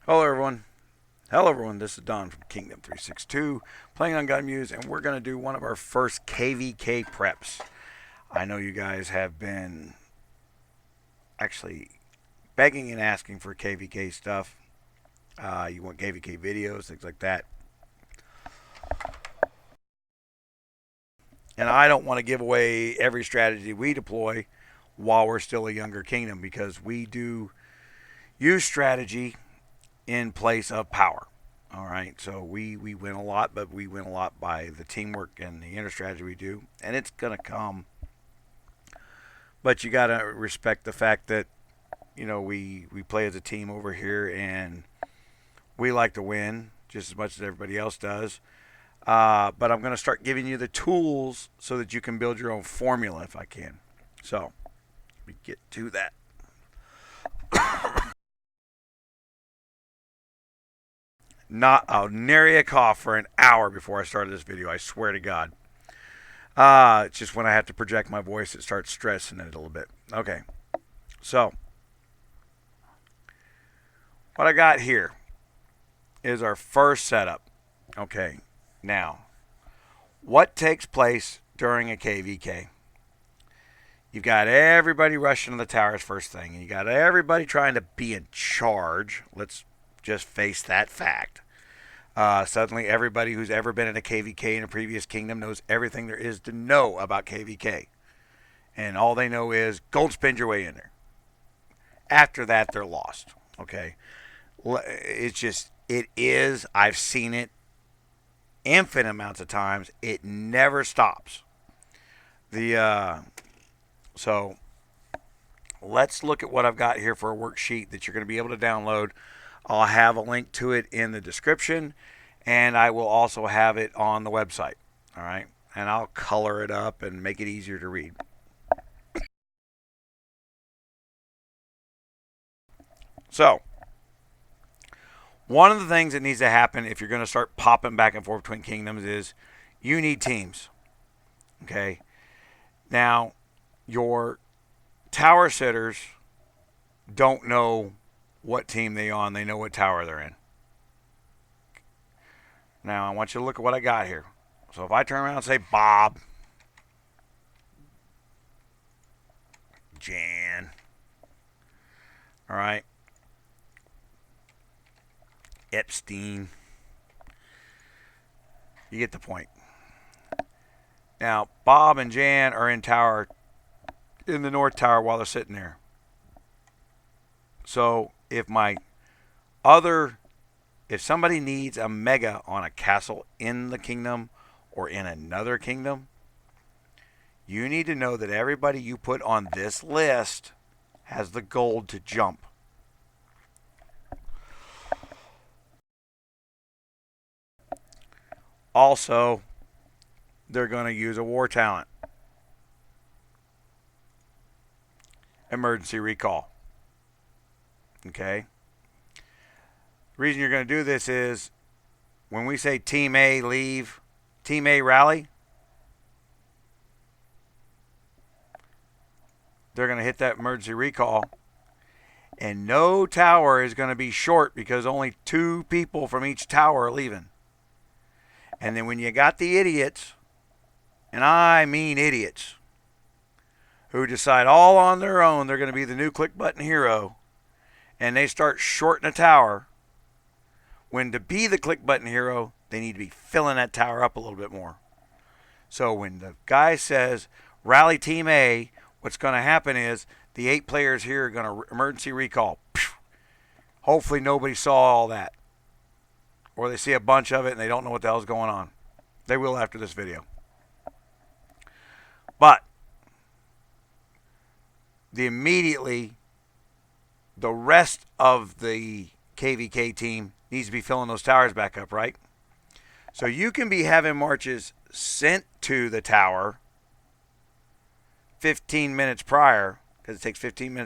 Hello everyone. Hello everyone, this is Don from Kingdom 362, playing on God Muse, and we're going to do one of our first KvK preps. I know you guys have been actually begging and asking for KvK stuff. You want KvK videos, things like that. And I don't want to give away every strategy we deploy while we're still a younger kingdom, because we do use strategy in place of power. All right, so we win a lot, but we win a lot by the teamwork and the inner strategy we do, and it's gonna come. But you gotta respect the fact that we play as a team over here, and we like to win just as much as everybody else does. But I'm gonna start giving you the tools so that you can build your own formula if I can. So let me get to that. Not a nary a cough for an hour before I started this video, I swear to God. It's just when I have to project my voice, it starts stressing it a little bit. Okay, so what I got here is our first setup. Okay, now, what takes place during a KvK? You've got everybody rushing to the towers first thing, and you got everybody trying to be in charge. Let's just face that fact. Suddenly everybody who's ever been in a KvK in a previous kingdom knows everything there is to know about KvK. And all they know is gold spend your way in there. After that, they're lost. Okay? It is, I've seen it infinite amounts of times. It never stops. So let's look at what I've got here for a worksheet that you're going to be able to download. I'll have a link to it in the description, and I will also have it on the website. All right, and I'll color it up and make it easier to read. So, one of the things that needs to happen if you're going to start popping back and forth between kingdoms is you need teams. Okay, now your tower sitters don't know what team they're on. They know what tower they're in. Now I want you to look at what I got here. So if I turn around and say Bob, Jan, all right, Epstein, you get the point. Now Bob and Jan are in the north tower while they're sitting there. So if somebody needs a mega on a castle in the kingdom or in another kingdom, you need to know that everybody you put on this list has the gold to jump. Also, they're going to use a war talent. Emergency recall. Okay. The reason you're going to do this is when we say Team A leave, Team A rally, they're going to hit that emergency recall, and no tower is going to be short because only 2 people from each tower are leaving. And then when you got the idiots, and I mean idiots, who decide all on their own they're going to be the new click button hero, and they start shorting a tower, when to be the click button hero, they need to be filling that tower up a little bit more. So when the guy says, rally Team A, what's going to happen is the 8 players here are going to emergency recall. Hopefully nobody saw all that. Or they see a bunch of it and they don't know what the hell's going on. They will after this video. But immediately the rest of the KvK team needs to be filling those towers back up, right? So you can be having marches sent to the tower 15 minutes prior, because it takes 13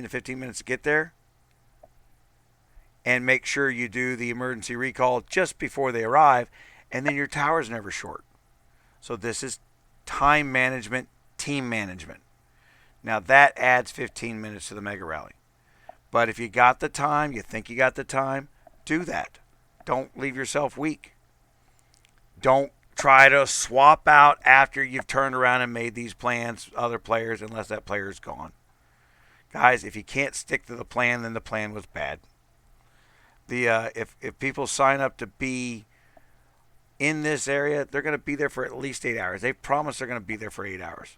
to 15 minutes to get there, and make sure you do the emergency recall just before they arrive, and then your tower's never short. So this is time management, team management. Now that adds 15 minutes to the mega rally. But if you got the time, you think you got the time, do that. Don't leave yourself weak. Don't try to swap out after you've turned around and made these plans other players unless that player is gone. Guys, if you can't stick to the plan, then the plan was bad. If people sign up to be in this area, they're going to be there for at least 8 hours. They've promised they're going to be there for 8 hours.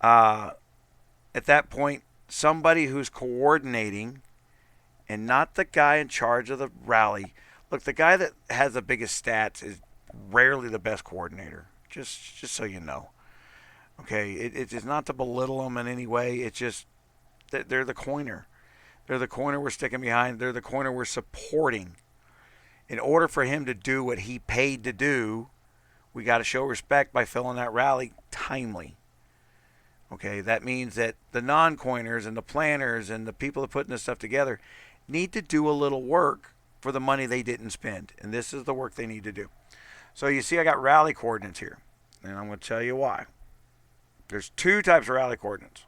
At that point, somebody who's coordinating and not the guy in charge of the rally. Look, the guy that has the biggest stats is rarely the best coordinator, just so you know. Okay, it's not to belittle them in any way. It's just that they're the coiner. They're the coiner we're sticking behind. They're the coiner we're supporting. In order for him to do what he paid to do, we got to show respect by filling that rally timely. Okay, that means that the non-coiners and the planners and the people that are putting this stuff together need to do a little work for the money they didn't spend. And this is the work they need to do. So you see I got rally coordinates here. And I'm going to tell you why. There's two types of rally coordinates.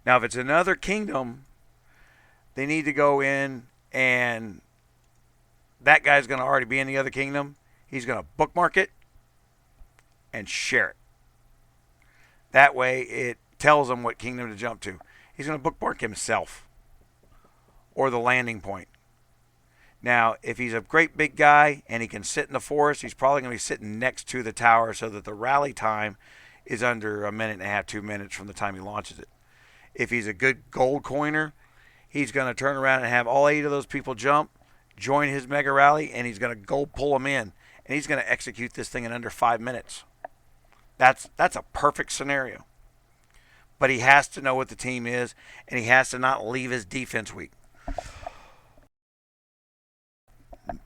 Now, if it's another kingdom, they need to go in and that guy's going to already be in the other kingdom. He's going to bookmark it and share it. That way it tells them what kingdom to jump to. He's going to bookmark himself or the landing point. Now, if he's a great big guy and he can sit in the forest, he's probably going to be sitting next to the tower so that the rally time is under a minute and a half, 2 minutes from the time he launches it. If he's a good gold coiner, he's going to turn around and have all 8 of those people jump, join his mega rally, and he's going to gold pull them in. And he's going to execute this thing in under 5 minutes. That's a perfect scenario. But he has to know what the team is, and he has to not leave his defense weak.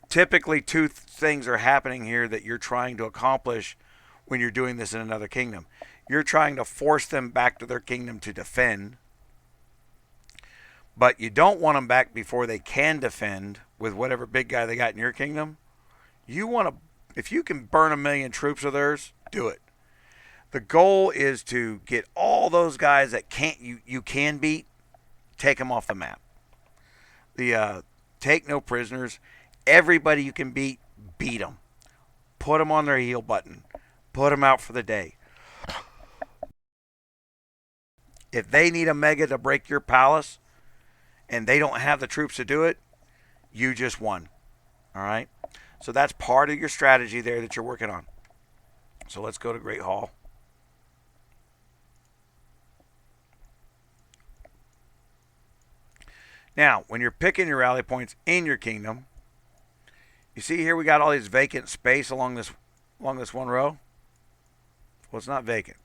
Typically, two things are happening here that you're trying to accomplish when you're doing this in another kingdom. You're trying to force them back to their kingdom to defend, but you don't want them back before they can defend with whatever big guy they got in your kingdom. You want to, if you can burn 1 million troops of theirs, do it. The goal is to get all those guys that you can beat, take them off the map. Take no prisoners. Everybody you can beat, beat them. Put them on their heel button. Put them out for the day. If they need a mega to break your palace and they don't have the troops to do it, you just won. All right? So that's part of your strategy there that you're working on. So let's go to Great Hall. Now, when you're picking your rally points in your kingdom, you see here we got all these vacant space along this one row. Well, it's not vacant.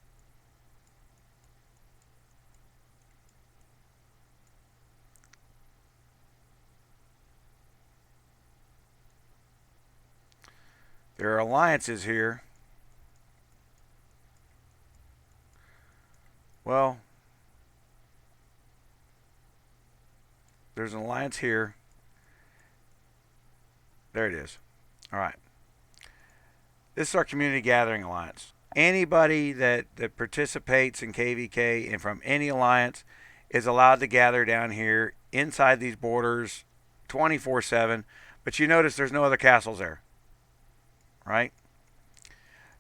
There are alliances here. Well, there's an alliance here. There it is. All right. This is our community gathering alliance. Anybody that participates in KvK and from any alliance is allowed to gather down here inside these borders 24/7. But you notice there's no other castles there. Right?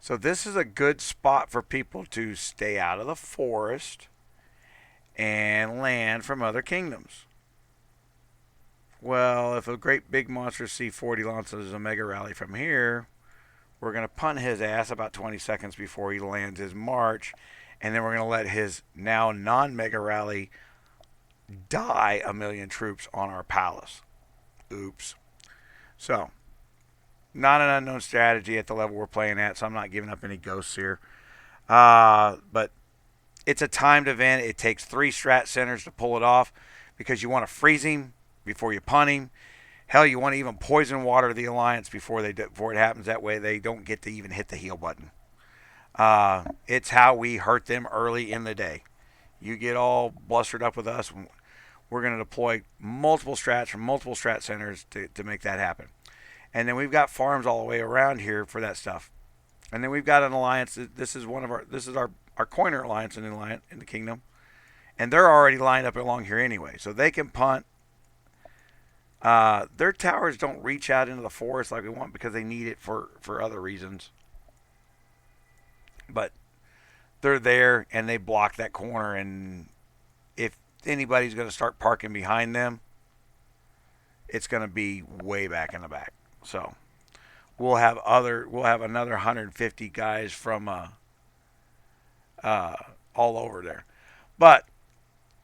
So this is a good spot for people to stay out of the forest and land from other kingdoms. Well, if a great big monster C40 launches a mega rally from here, we're going to punt his ass about 20 seconds before he lands his march, and then we're going to let his now non-mega rally die 1 million troops on our palace. Oops. So, not an unknown strategy at the level we're playing at, so I'm not giving up any ghosts here. But it's a timed event. It takes 3 strat centers to pull it off because you want to freeze him before you punt him. Hell, you want to even poison water the alliance before it happens. That way they don't get to even hit the heal button. It's how we hurt them early in the day. You get all blustered up with us, we're going to deploy multiple strats from multiple strat centers to make that happen. And then we've got farms all the way around here for that stuff. And then we've got an alliance. This is our coiner alliance in the kingdom. And they're already lined up along here anyway. So they can punt Their towers don't reach out into the forest like we want because they need it for other reasons. But they're there and they block that corner, and if anybody's going to start parking behind them, it's going to be way back in the back. So we'll have another 150 guys from all over there. But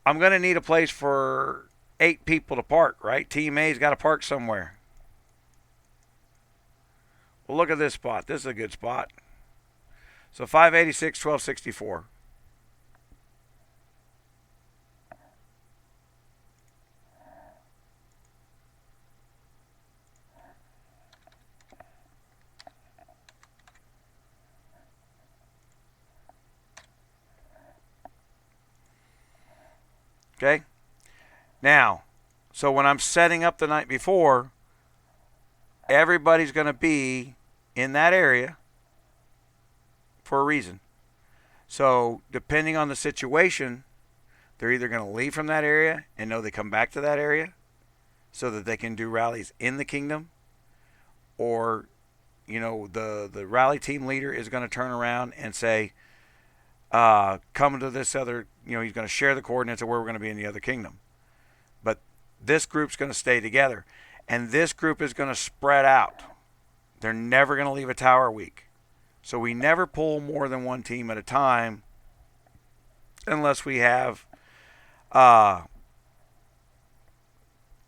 I'm going to need a place for 8 people to park, right? Team A's got to park somewhere. Well, look at this spot. This is a good spot. So 586, 1264. Okay? Now, so when I'm setting up the night before, everybody's going to be in that area for a reason. So, depending on the situation, they're either going to leave from that area and know they come back to that area so that they can do rallies in the kingdom, or, you know, the rally team leader is going to turn around and say, come to this other, you know, he's going to share the coordinates of where we're going to be in the other kingdom. But this group's going to stay together, and this group is going to spread out. They're never going to leave a tower week. So we never pull more than one team at a time unless we have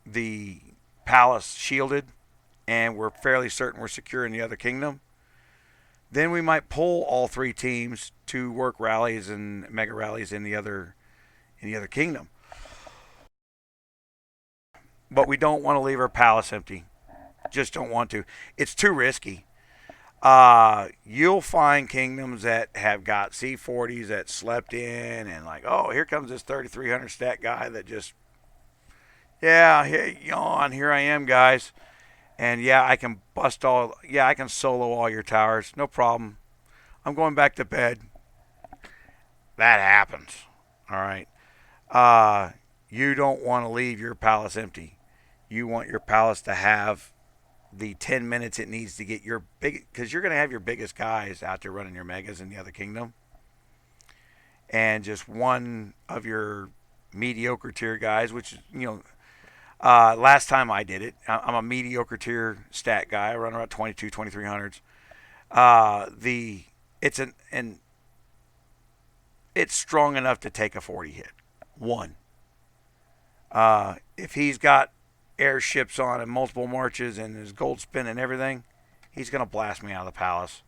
the palace shielded and we're fairly certain we're secure in the other kingdom. Then we might pull all 3 teams to work rallies and mega rallies in the other kingdom. But we don't want to leave our palace empty. Just don't want to. It's too risky. You'll find kingdoms that have got C40s that slept in and like, oh, here comes this 3,300 stat guy that just, yeah, hey, yawn, here I am, guys. And yeah, I can I can solo all your towers. No problem. I'm going back to bed. That happens. All right. You don't want to leave your palace empty. You want your palace to have the 10 minutes it needs to get your big, because you're going to have your biggest guys out there running your megas in the other kingdom, and just one of your mediocre tier guys, which, you know, last time I did it, I'm a mediocre tier stat guy. I run around 22, 2300s. It's strong enough to take a 40 hit. One. If he's got airships on and multiple marches and his gold spin and everything, he's going to blast me out of the palace.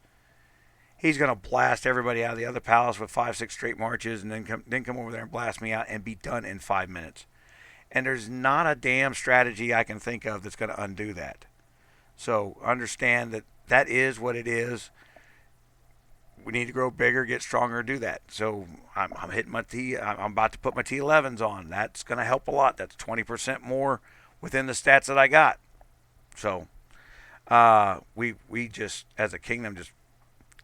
He's going to blast everybody out of the other palace with 5-6 straight marches, and then come over there and blast me out and be done in 5 minutes. And there's not a damn strategy I can think of that's going to undo that. So understand that that is what it is. We need to grow bigger, get stronger, do that. So I'm hitting my I'm about to put my T11s on. That's going to help a lot. That's 20% more within the stats that I got. So we just, as a kingdom,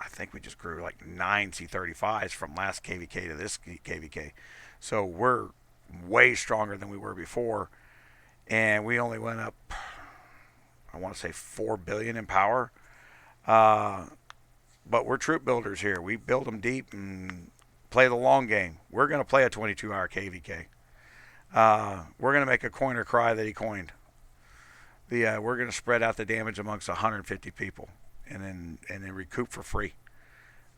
I think we just grew like 9 C35s from last KvK to this KvK. So we're way stronger than we were before, and we only went up, I want to say 4 billion in power. But we're troop builders here. We build them deep and play the long game. We're going to play a 22-hour KvK. We're going to make a coiner cry that he coined. We're going to spread out the damage amongst 150 people, and then recoup for free.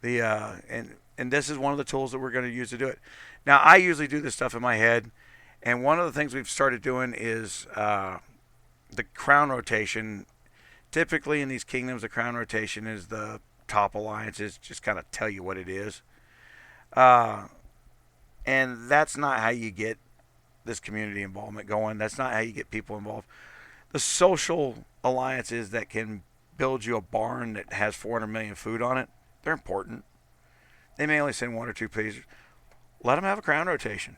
And this is one of the tools that we're going to use to do it. Now, I usually do this stuff in my head, and one of the things we've started doing is the crown rotation. Typically in these kingdoms, the crown rotation is the top alliances, just kind of tell you what it is. And that's not how you get this community involvement going. That's not how you get people involved. The social alliances that can build you a barn that has 400 million food on it, they're important. They may only send 1 or 2 pieces. Let them have a crown rotation.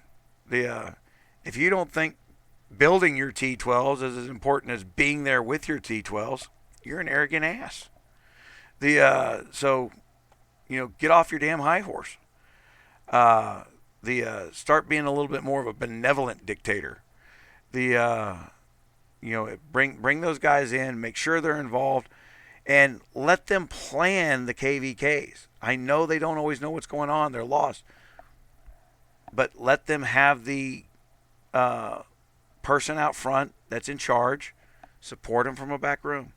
If you don't think building your T12s is as important as being there with your T12s, you're an arrogant ass. So, you know, get off your damn high horse. Start being a little bit more of a benevolent dictator. bring those guys in, make sure they're involved, and let them plan the KvKs. I know they don't always know what's going on; they're lost, but let them have the person out front that's in charge. Support them from a back room.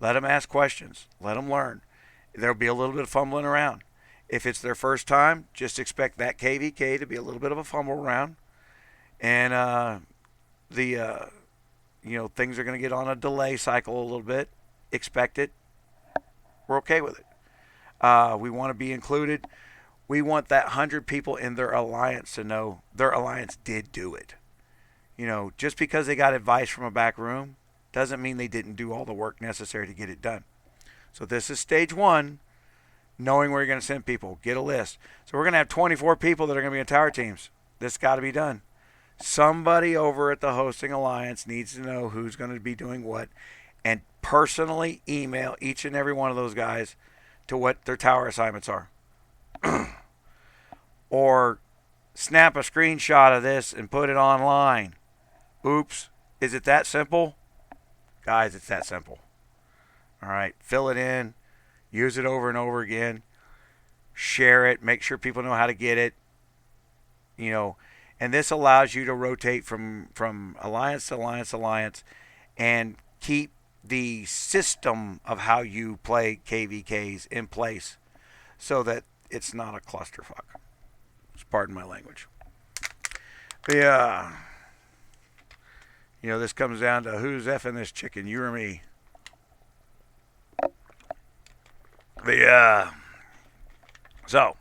Let them ask questions. Let them learn. There'll be a little bit of fumbling around. If it's their first time, just expect that KvK to be a little bit of a fumble around, and things are going to get on a delay cycle a little bit. Expect it. We're okay with it. We want to be included. We want that 100 people in their alliance to know their alliance did do it. Just because they got advice from a back room doesn't mean they didn't do all the work necessary to get it done. So this is stage one, knowing where you're going to send people. Get a list. So we're going to have 24 people that are going to be in tower teams. This got to be done. Somebody over at the hosting alliance needs to know who's going to be doing what, and personally email each and every one of those guys to what their tower assignments are. Or snap a screenshot of this and put it online. Oops. Is it that simple? Guys, it's that simple. All right. Fill it in. Use it over and over again. Share it. Make sure people know how to get it. And this allows you to rotate from alliance to alliance to alliance and keep the system of how you play KvKs in place so that it's not a clusterfuck. Pardon my language. This comes down to who's effing this chicken, you or me. So, a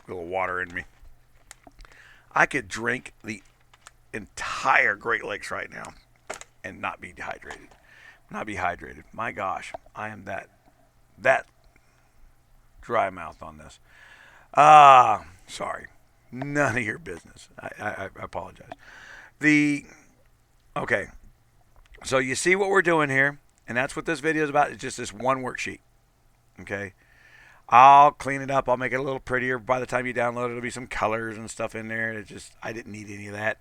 little water in me. I could drink the entire Great Lakes right now and not be dehydrated. My gosh, I am that dry mouth on this. Sorry. None of your business. I apologize. Okay. So you see what we're doing here, and that's what this video is about. It's just this one worksheet. Okay. I'll clean it up. I'll make it a little prettier. By the time you download it, there'll be some colors and stuff in there. I didn't need any of that.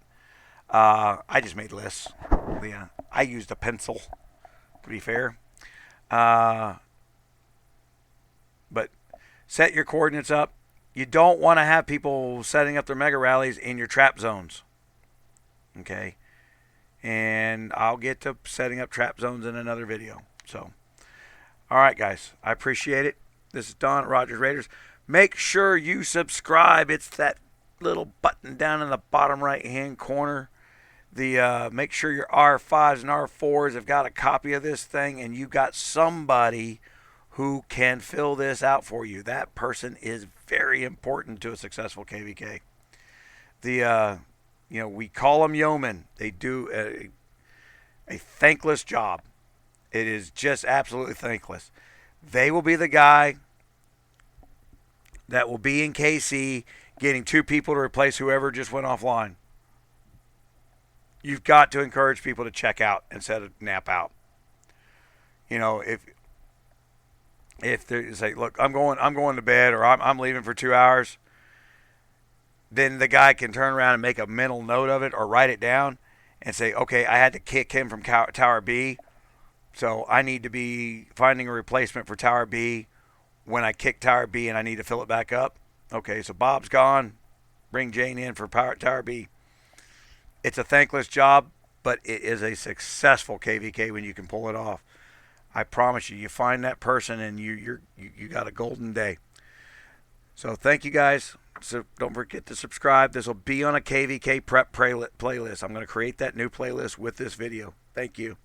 I just made lists. Yeah. I used a pencil, to be fair. But set your coordinates up. You don't want to have people setting up their mega rallies in your trap zones. Okay. And I'll get to setting up trap zones in another video. So, all right, guys. I appreciate it. This is Don at Rogers Raiders. Make sure you subscribe. It's that little button down in the bottom right-hand corner. Make sure your R5s and R4s have got a copy of this thing, and you got somebody who can fill this out for you. That person is very important to a successful KvK. We call them yeomen. They do a thankless job. It is just absolutely thankless. They will be the guy that will be in KC getting 2 people to replace whoever just went offline. You've got to encourage people to check out instead of nap out. If they say, look, I'm going to bed, or I'm leaving for 2 hours, then the guy can turn around and make a mental note of it or write it down and say, okay, I had to kick him from Tower B, so I need to be finding a replacement for Tower B when I kick Tower B and I need to fill it back up. Okay, so Bob's gone. Bring Jane in for Tower B. It's a thankless job, but it is a successful KvK when you can pull it off. I promise you, you find that person and you got a golden day. So thank you guys. So don't forget to subscribe. This will be on a KvK prep playlist. I'm going to create that new playlist with this video. Thank you.